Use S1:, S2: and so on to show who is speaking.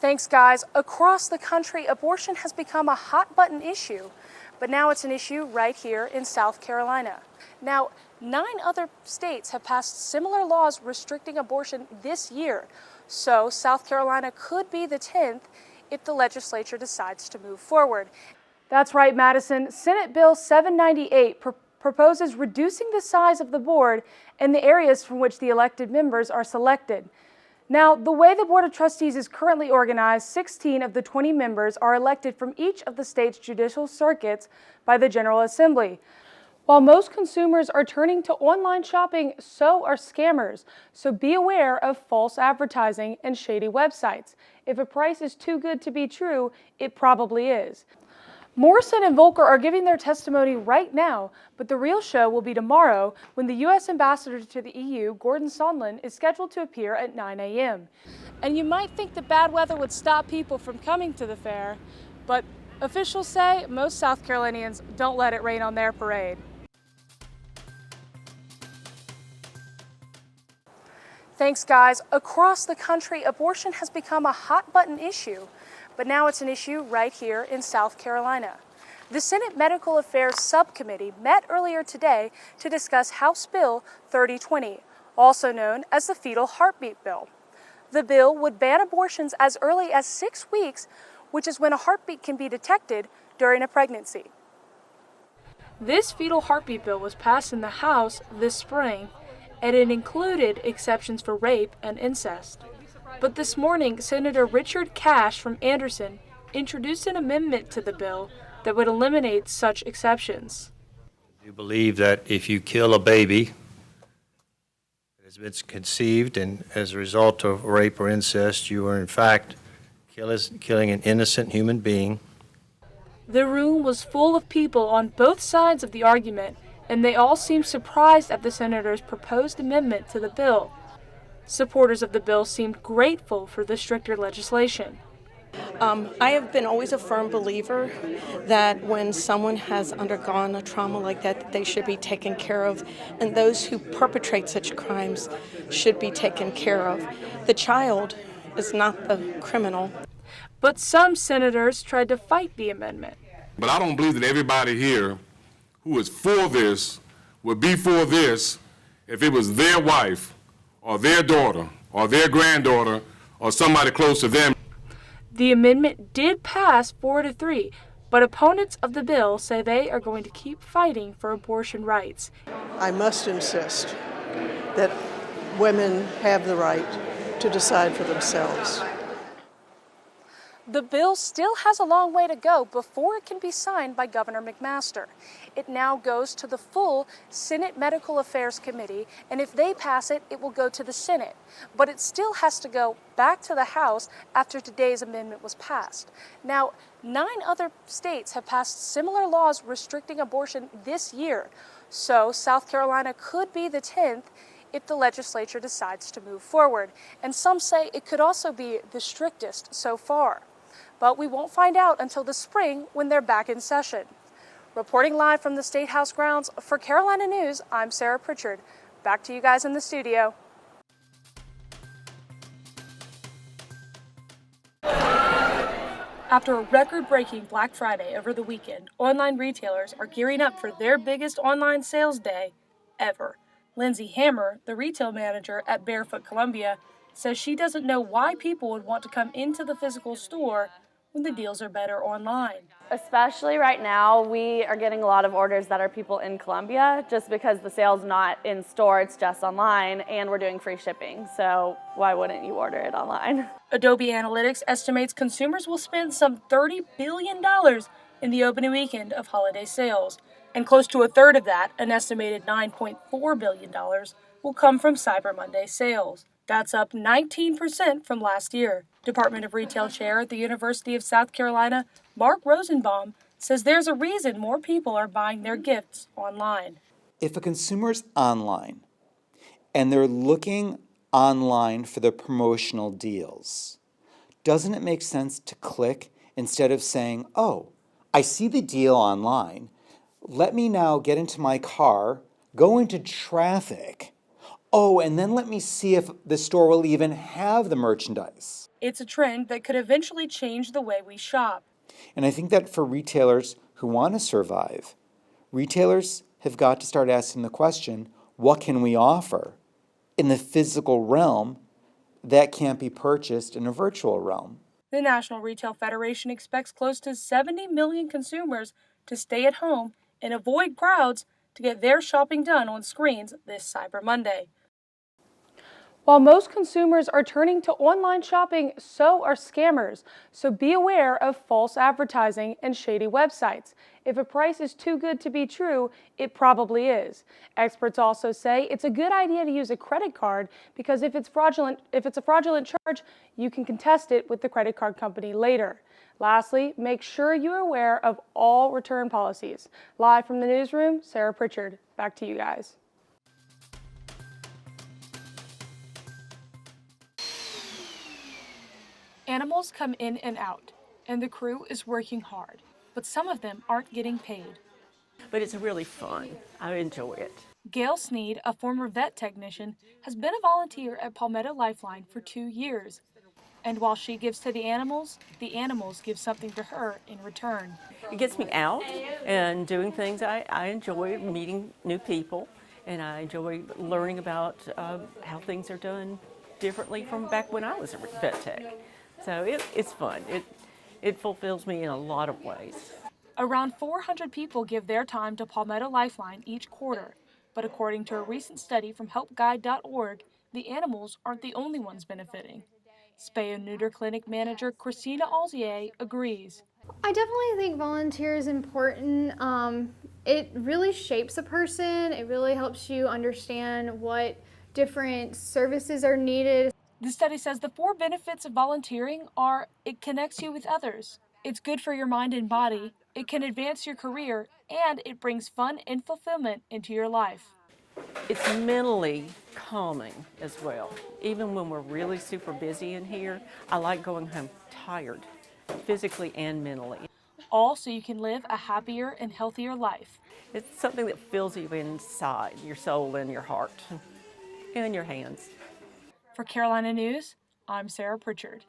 S1: Thanks, guys. Across the country, abortion has become a hot-button issue, but now it's an issue right here in South Carolina. Now, 9 other states have passed similar laws restricting abortion this year, so South Carolina could be the 10th if the legislature decides to move forward. That's right, Madison. Senate Bill 798 proposes reducing the size of the board and the areas from which the elected members are selected. Now, the way the Board of Trustees is currently organized, 16 of the 20 members are elected from each of the state's judicial circuits by the General Assembly. While most consumers are turning to online shopping, so are scammers. So be aware of false advertising and shady websites. If a price is too good to be true, it probably is. Morrison and Volker are giving their testimony right now, but the real show will be tomorrow when the U.S. Ambassador to the EU, Gordon Sondland, is scheduled to appear at 9 a.m. And you might think the bad weather would stop people from coming to the fair, but officials say most South Carolinians don't let it rain on their parade. Thanks, guys. Across the country, abortion has become a hot-button issue, but now it's an issue right here in South Carolina. The Senate Medical Affairs Subcommittee met earlier today to discuss House Bill 3020, also known as the Fetal Heartbeat Bill. The bill would ban abortions as early as 6 weeks, which is when a heartbeat can be detected during a pregnancy. This fetal heartbeat bill was passed in the House this spring, and it included exceptions for rape and incest. But this morning, Senator Richard Cash from Anderson introduced an amendment to the bill that would eliminate such exceptions.
S2: I do believe that if you kill a baby that has been conceived and as a result of rape or incest, you are in fact killing an innocent human being.
S1: The room was full of people on both sides of the argument, and they all seemed surprised at the senator's proposed amendment to the bill. Supporters of the bill seemed grateful for the stricter legislation.
S3: I have been always a firm believer that when someone has undergone a trauma like that, they should be taken care of, and those who perpetrate such crimes should be taken care of. The child is not the criminal.
S1: But some senators tried to fight the amendment.
S4: But I don't believe that everybody here who is for this would be for this if it was their wife or their daughter or their granddaughter or somebody close to them.
S1: The amendment did pass 4-3, but opponents of the bill say they are going to keep fighting for abortion rights.
S5: I must insist that women have the right to decide for themselves.
S1: The bill still has a long way to go before it can be signed by Governor McMaster. It now goes to the full Senate Medical Affairs Committee, and if they pass it, it will go to the Senate. But it still has to go back to the House after today's amendment was passed. Now, 9 other states have passed similar laws restricting abortion this year, so South Carolina could be the 10th if the legislature decides to move forward. And some say it could also be the strictest so far. But we won't find out until the spring when they're back in session. Reporting live from the State House grounds for Carolina News, I'm Sarah Pritchard. Back to you guys in the studio. After a record-breaking Black Friday over the weekend, online retailers are gearing up for their biggest online sales day ever. Lindsay Hammer, the retail manager at Barefoot Columbia, says she doesn't know why people would want to come into the physical store when the deals are better online.
S6: Especially right now, we are getting a lot of orders that are people in Columbia just because the sale's not in store, it's just online, and we're doing free shipping. So why wouldn't you order it online?
S1: Adobe Analytics estimates consumers will spend some $30 billion in the opening weekend of holiday sales. And close to a third of that, an estimated $9.4 billion, will come from Cyber Monday sales. That's up 19% from last year. Department of Retail Chair at the University of South Carolina, Mark Rosenbaum, says there's a reason more people are buying their gifts online.
S7: If a consumer's online and they're looking online for the promotional deals, doesn't it make sense to click instead of saying, oh, I see the deal online. Let me now get into my car, go into traffic. Oh, and then let me see if the store will even have the merchandise.
S1: It's a trend that could eventually change the way we shop.
S7: And I think that for retailers who want to survive, retailers have got to start asking the question, what can we offer in the physical realm that can't be purchased in a virtual realm?
S1: The National Retail Federation expects close to 70 million consumers to stay at home and avoid crowds to get their shopping done on screens this Cyber Monday. While most consumers are turning to online shopping, so are scammers. So be aware of false advertising and shady websites. If a price is too good to be true, it probably is. Experts also say it's a good idea to use a credit card because if it's a fraudulent charge, you can contest it with the credit card company later. Lastly, make sure you're aware of all return policies. Live from the newsroom, Sarah Pritchard. Back to you guys. Animals come in and out, and the crew is working hard, but some of them aren't getting paid.
S8: But it's really fun. I enjoy it.
S1: Gail Sneed, a former vet technician, has been a volunteer at Palmetto Lifeline for 2 years. And while she gives to the animals give something to her in return.
S8: It gets me out and doing things. I enjoy meeting new people, and I enjoy learning about how things are done differently from back when I was a vet tech. So it's fun. It fulfills me in a lot of ways.
S1: Around 400 people give their time to Palmetto Lifeline each quarter. But according to a recent study from helpguide.org, the animals aren't the only ones benefiting. Spay and neuter clinic manager Christina Alzier agrees.
S9: I definitely think volunteer is important. It really shapes a person. It really helps you understand what different services are needed.
S1: The study says the 4 benefits of volunteering are it connects you with others, it's good for your mind and body, it can advance your career, and it brings fun and fulfillment into your life.
S8: It's mentally calming as well. Even when we're really super busy in here, I like going home tired, physically and mentally.
S1: All so you can live a happier and healthier life.
S8: It's something that fills you inside, your soul and your heart, and your hands.
S1: For Carolina News, I'm Sarah Pritchard.